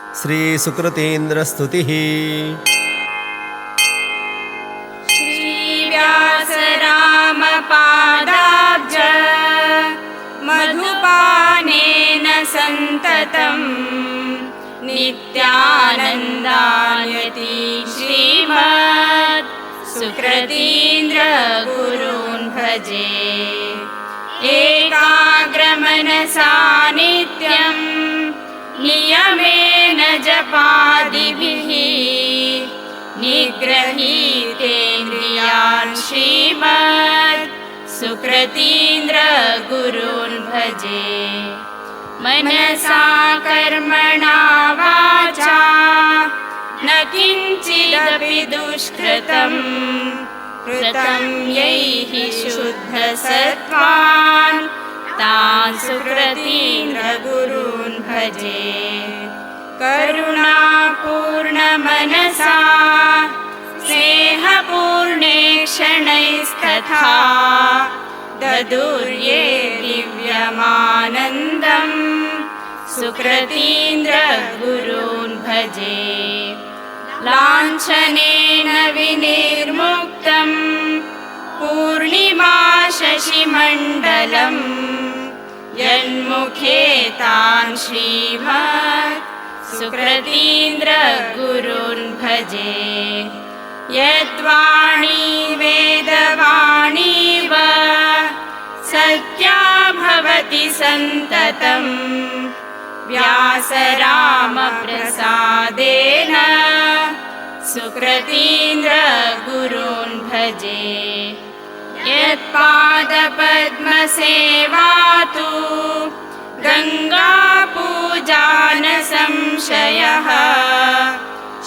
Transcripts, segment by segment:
श्रीसुकृतीन्द्रस्तुतिः। श्रीव्यासरामपादाब्ज मधुपानेन सन्ततम् नित्यानन्दायति श्रीमत् सुकृतीन्द्र गुरून् भजे। एकाग्रमनसा नित्यम् नियमेन जपादिभिः निग्रहीतेन्द्रियान् श्रीमत् सुकृतीन्द्र गुरून् भजे। मनसा कर्मणा वाचा न किञ्चिदपि दुष्कृतम् कृतं यैः शुद्धसत्त्वान् तान् सुकृतीन्द्र गुरून् भजे। करुणापूर्णमनसा स्नेहपूर्णे शनैस्तथा ददुर्ये दिव्यमानन्दम् सुकृतीन्द्र गुरून् भजे। लाञ्छनेन विनिर्मुक्तम् पूर्णिमा शशिमण्डलम् यन्मुखे तान् श्रीमत् सुकृतीन्द्र गुरून् भजे। यद्वाणी वेदवाणी वा सत्या भवति सन्ततम् व्यासरामप्रसादेन सुकृतीन्द्र गुरून् भजे। यत्पादपद्मसेवा तु गङ्गापूजा न संशयः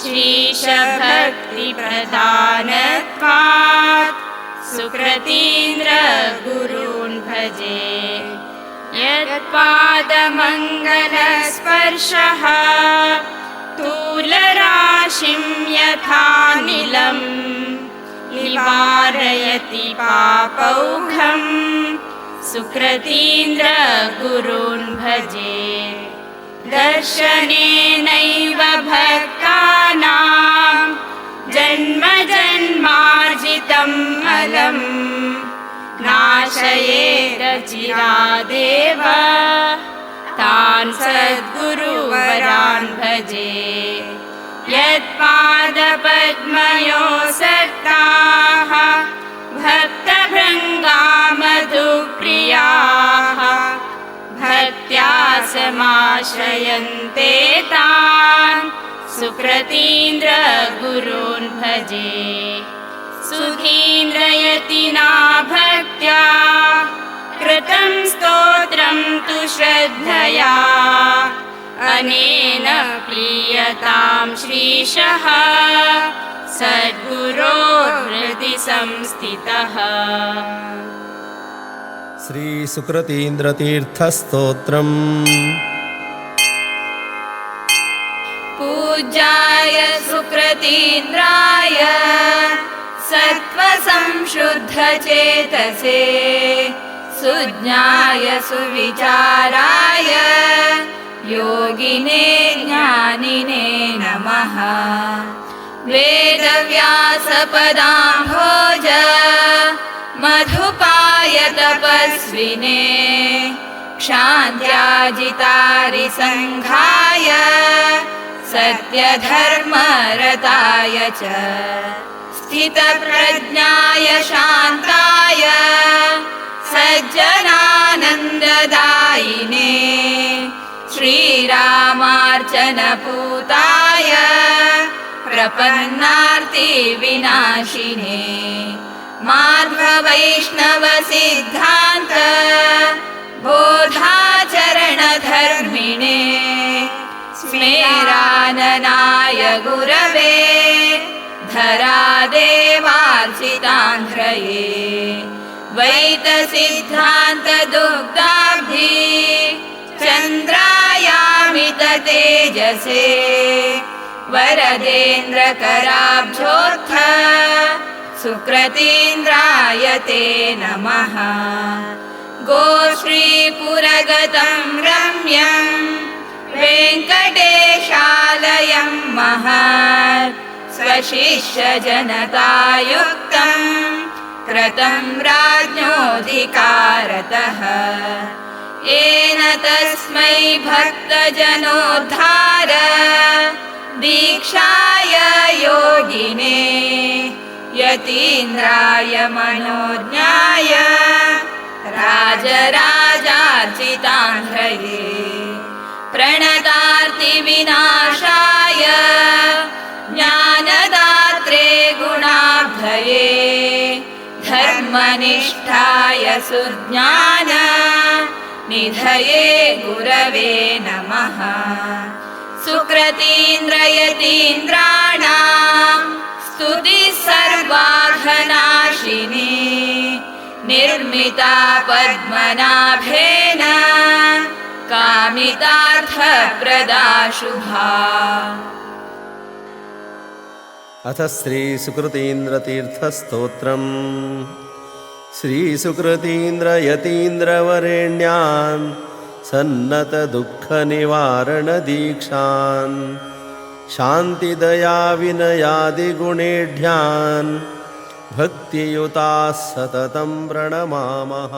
श्रीशभक्तिप्रधानत्वात् सुकृतीन्द्र गुरून् भजे। यत्पादमङ्गलस्पर्शः तूलराशिं यथानिलम् निवारयति पापौघम् सुकृतीन्द्र गुरून् भजे। दर्शनेनैव भक्तानां जन्मजन्मार्जितं मलम् नाशयेद चिरादेव तान् सद्गुरुवरान् भजे। यत्पादपद्मयोऽसक्ताः भक्तभृङ्गा मधुप्रियाः भक्त्या समाश्रयन्ते तान् सुकृतीन्द्र गुरून् भजे। सुधीन्द्रयतिना भक्त्या कृतं स्तोत्रं तु श्रद्धया अनेन प्रीयतां श्रीशः सद्गुरोर्हृदि संस्थितः। श्रीसुकृतीन्द्रतीर्थस्तोत्रम्। पूज्याय सुकृतीन्द्राय सत्त्वसंशुद्धचेतसे सुज्ञाय सुविचाराय योगिने ज्ञानिने नमः। वेदव्यासपदाम्भोज मधुपाय तपस्विने क्षान्त्याजितारिसङ्घाय सत्यधर्मरताय च स्थितप्रज्ञाय शान्ताय सज्जनानन्ददायिने श्रीरामार्चनपूताय प्रपन्नार्तिविनाशिने माध्ववैष्णवसिद्धान्त बोधाचरणधर्मिणे स्मेराननाय गुरवे धरादेवार्चितान्ध्रये द्वैतसिद्धान्तदुग्धाब्धि चन्द्रायामिततेजसे वरदेन्द्रकराब्जोत्थ सुकृतीन्द्राय ते नमः। गोश्रीपुरगतं रम्यं वेङ्कटेशाय शिष्यजनतायुक्तं कृतं राज्ञोऽधिकारतः येन तस्मै भक्तजनोद्धार दीक्षाय योगिने यतीन्द्राय मनोज्ञाय राजराजार्चितान्ध्रये प्रणतार्तिविनाशाय ज्ञानदात्रे गुणाब्धये धर्मनिष्ठाय सुज्ञान निधये गुरवे नमः सुकृतीन्द्रयतीन्द्राणां स्तुतिः सर्वाघनाशिनी निर्मिता पद्मनाभेन कामितार्थप्रदा शुभा। अथ श्रीसुकृतीन्द्रतीर्थस्तोत्रम्। श्रीसुकृतीन्द्रयतीन्द्रवरेण्यान् सन्नतदुःखनिवारणदीक्षान् शान्तिदयाविनयादिगुणेढ्यान् भक्तियुताः सततं प्रणमामः।